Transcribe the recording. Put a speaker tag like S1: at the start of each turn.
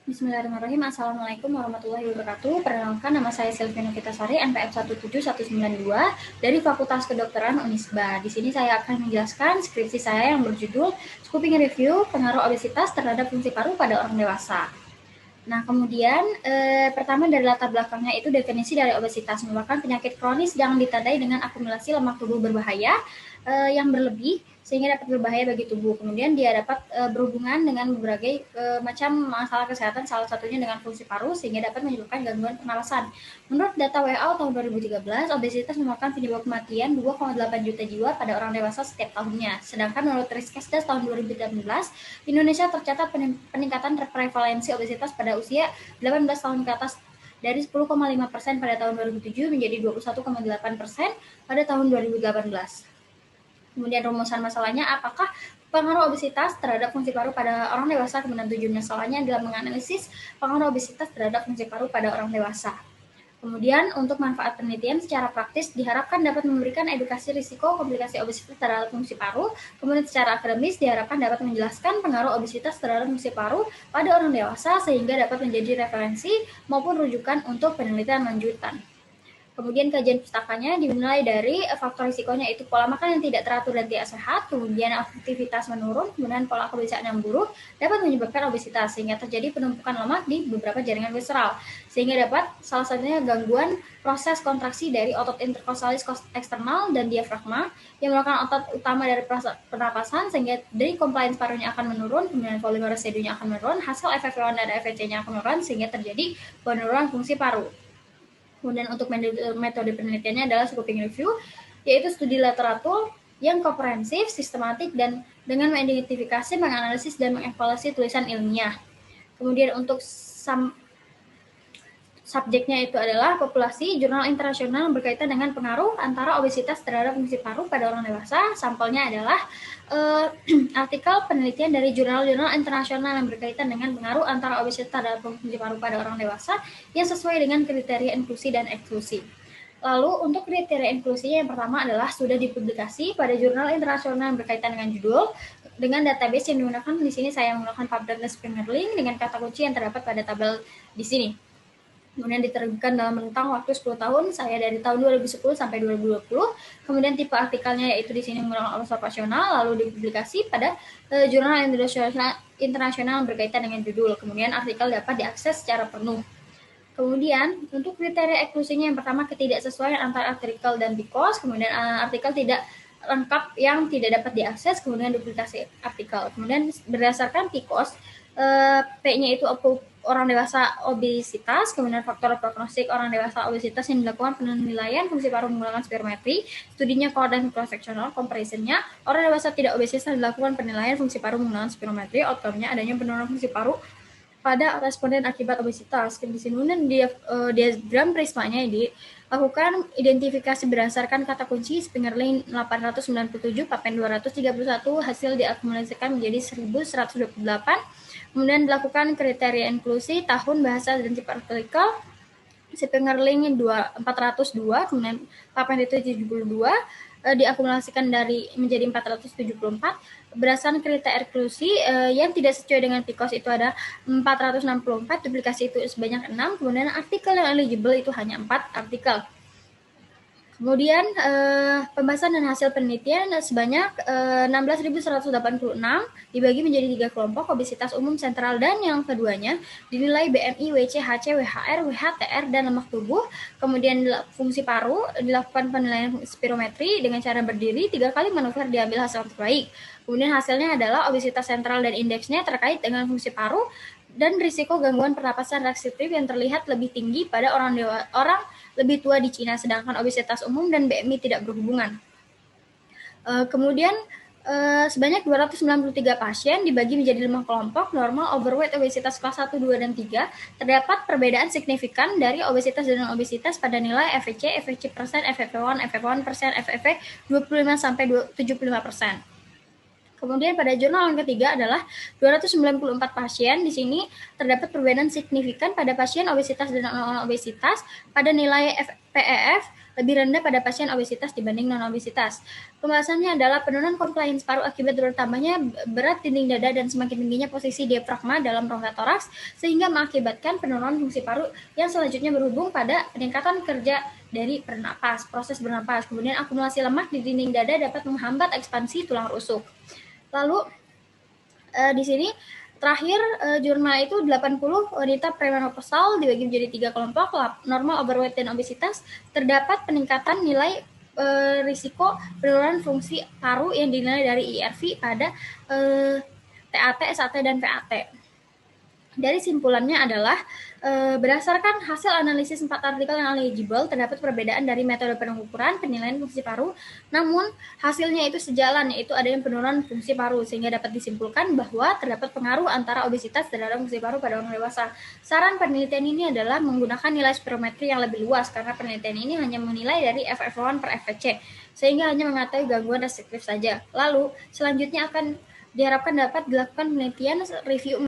S1: Bismillahirrahmanirrahim. Assalamualaikum warahmatullahi wabarakatuh. Perkenalkan, nama saya Silvina Kitasari, NPM 17192 dari Fakultas Kedokteran Unisba. Di sini saya akan menjelaskan skripsi saya yang berjudul Scoping Review Pengaruh Obesitas Terhadap Fungsi Paru pada Orang Dewasa. Nah, kemudian pertama dari latar belakangnya itu definisi dari obesitas merupakan penyakit kronis yang ditandai dengan akumulasi lemak tubuh berbahaya yang berlebih sehingga dapat berbahaya bagi tubuh. Kemudian dia dapat berhubungan dengan berbagai macam masalah kesehatan, salah satunya dengan fungsi paru sehingga dapat menyebabkan gangguan pernapasan. Menurut data WHO tahun 2013, obesitas merupakan penyebab kematian 2,8 juta jiwa pada orang dewasa setiap tahunnya. Sedangkan menurut Riskesdas tahun 2018, Indonesia tercatat peningkatan prevalensi obesitas pada usia 18 tahun ke atas dari 10,5% pada tahun 2007 menjadi 21,8% pada tahun 2018. Kemudian rumusan masalahnya, apakah pengaruh obesitas terhadap fungsi paru pada orang dewasa? Kemudian tujuan masalahnya adalah menganalisis pengaruh obesitas terhadap fungsi paru pada orang dewasa. Kemudian untuk manfaat penelitian secara praktis diharapkan dapat memberikan edukasi risiko komplikasi obesitas terhadap fungsi paru. Kemudian secara akademis diharapkan dapat menjelaskan pengaruh obesitas terhadap fungsi paru pada orang dewasa sehingga dapat menjadi referensi maupun rujukan untuk penelitian lanjutan. Kemudian kajian pustakanya dimulai dari faktor risikonya itu pola makan yang tidak teratur dan tidak sehat, kemudian aktivitas menurun, kemudian pola kebiasaan yang buruk dapat menyebabkan obesitas sehingga terjadi penumpukan lemak di beberapa jaringan visceral sehingga dapat salah satunya gangguan proses kontraksi dari otot interkostalis eksternal dan diafragma yang merupakan otot utama dari pernapasan sehingga dari compliance parunya akan menurun, kemudian volume residunya akan menurun, hasil FEV1 dan FEC-nya akan menurun sehingga terjadi penurunan fungsi paru. Kemudian untuk metode penelitiannya adalah scoping review, yaitu studi literatur yang komprehensif, sistematik, dan dengan mengidentifikasi, menganalisis, dan mengevaluasi tulisan ilmiah. Kemudian untuk subjeknya itu adalah populasi, jurnal internasional berkaitan dengan pengaruh antara obesitas terhadap fungsi paru pada orang dewasa. Sampelnya adalah artikel penelitian dari jurnal-jurnal internasional yang berkaitan dengan pengaruh antara obesitas terhadap fungsi paru pada orang dewasa yang sesuai dengan kriteria inklusi dan eksklusi. Lalu untuk kriteria inklusinya yang pertama adalah sudah dipublikasi pada jurnal internasional yang berkaitan dengan judul dengan database yang digunakan di sini saya menggunakan PubMed dan Spinnerlink dengan kata kunci yang terdapat pada tabel di sini. Kemudian diterbitkan dalam rentang waktu 10 tahun, saya dari tahun 2010 sampai 2020. Kemudian tipe artikelnya yaitu di sini menggunakan observasional, lalu dipublikasi pada jurnal internasional berkaitan dengan judul. Kemudian artikel dapat diakses secara penuh. Kemudian untuk kriteria eksklusinya yang pertama ketidaksesuaian antara artikel dan PCOS, kemudian artikel tidak lengkap yang tidak dapat diakses, kemudian duplikasi artikel. Kemudian berdasarkan PCOS, P-nya itu orang dewasa obesitas, kemudian faktor prognostik orang dewasa obesitas yang dilakukan penilaian fungsi paru menggunakan spirometri, studinya core dan cross-sectional, comparisonnya orang dewasa tidak obesitas dilakukan penilaian fungsi paru menggunakan spirometri, outcome-nya adanya penurunan fungsi paru pada responden akibat obesitas. Di sini diagram prismanya dilakukan identifikasi berdasarkan kata kunci Spinnerlink 897, Papen 231, hasil diakumulasikan menjadi 1128. Kemudian dilakukan kriteria inklusi, tahun, bahasa, dan tipe artikel. Spinnerlink 402, kemudian Papen itu 72, diakumulasikan menjadi 474. Berdasarkan kriteria inklusi yang tidak sesuai dengan PCOS itu ada 464, duplikasi itu sebanyak 6, kemudian artikel yang eligible itu hanya 4 artikel. Kemudian pembahasan dan hasil penelitian sebanyak 16.186 dibagi menjadi 3 kelompok, obesitas umum, sentral, dan yang keduanya dinilai BMI, WC, HC, WHR, WHTR, dan lemak tubuh. Kemudian fungsi paru dilakukan penilaian spirometri dengan cara berdiri 3 kali manuver diambil hasil terbaik. Kemudian hasilnya adalah obesitas sentral dan indeksnya terkait dengan fungsi paru dan risiko gangguan pernapasan restriktif yang terlihat lebih tinggi pada orang lebih tua di Cina, sedangkan obesitas umum dan BMI tidak berhubungan. Kemudian sebanyak 293 pasien dibagi menjadi 5 kelompok, normal, overweight, obesitas kelas 1, 2, dan 3. Terdapat perbedaan signifikan dari obesitas dan non-obesitas pada nilai FEC, FEC persen, FEV1, FEV1 persen, FEV 25 sampai 75%. Kemudian pada jurnal yang ketiga adalah 294 pasien. Di sini terdapat perbedaan signifikan pada pasien obesitas dan non-obesitas pada nilai PEF lebih rendah pada pasien obesitas dibanding non-obesitas. Pembahasannya adalah penurunan compliance paru akibat bertambahnya berat dinding dada dan semakin tingginya posisi diafragma dalam rongga toraks, sehingga mengakibatkan penurunan fungsi paru yang selanjutnya berhubung pada peningkatan kerja dari proses bernapas. Kemudian akumulasi lemak di dinding dada dapat menghambat ekspansi tulang rusuk. Lalu di sini terakhir jurnal itu 80 wanita premenopausal dibagi menjadi 3 kelompok, normal, overweight, dan obesitas. Terdapat peningkatan nilai risiko penurunan fungsi paru yang dinilai dari IRV pada TAT, SAT, dan PAT. Dari simpulannya adalah berdasarkan hasil analisis 4 artikel yang eligible, terdapat perbedaan dari metode pengukuran penilaian fungsi paru, namun hasilnya itu sejalan, yaitu adanya penurunan fungsi paru, sehingga dapat disimpulkan bahwa terdapat pengaruh antara obesitas terhadap fungsi paru pada orang dewasa. Saran penelitian ini adalah menggunakan nilai spirometri yang lebih luas, karena penelitian ini hanya menilai dari FFO1 per FVC, sehingga hanya mengetahui gangguan restriktif saja. Lalu, selanjutnya akan diharapkan dapat dilakukan penelitian review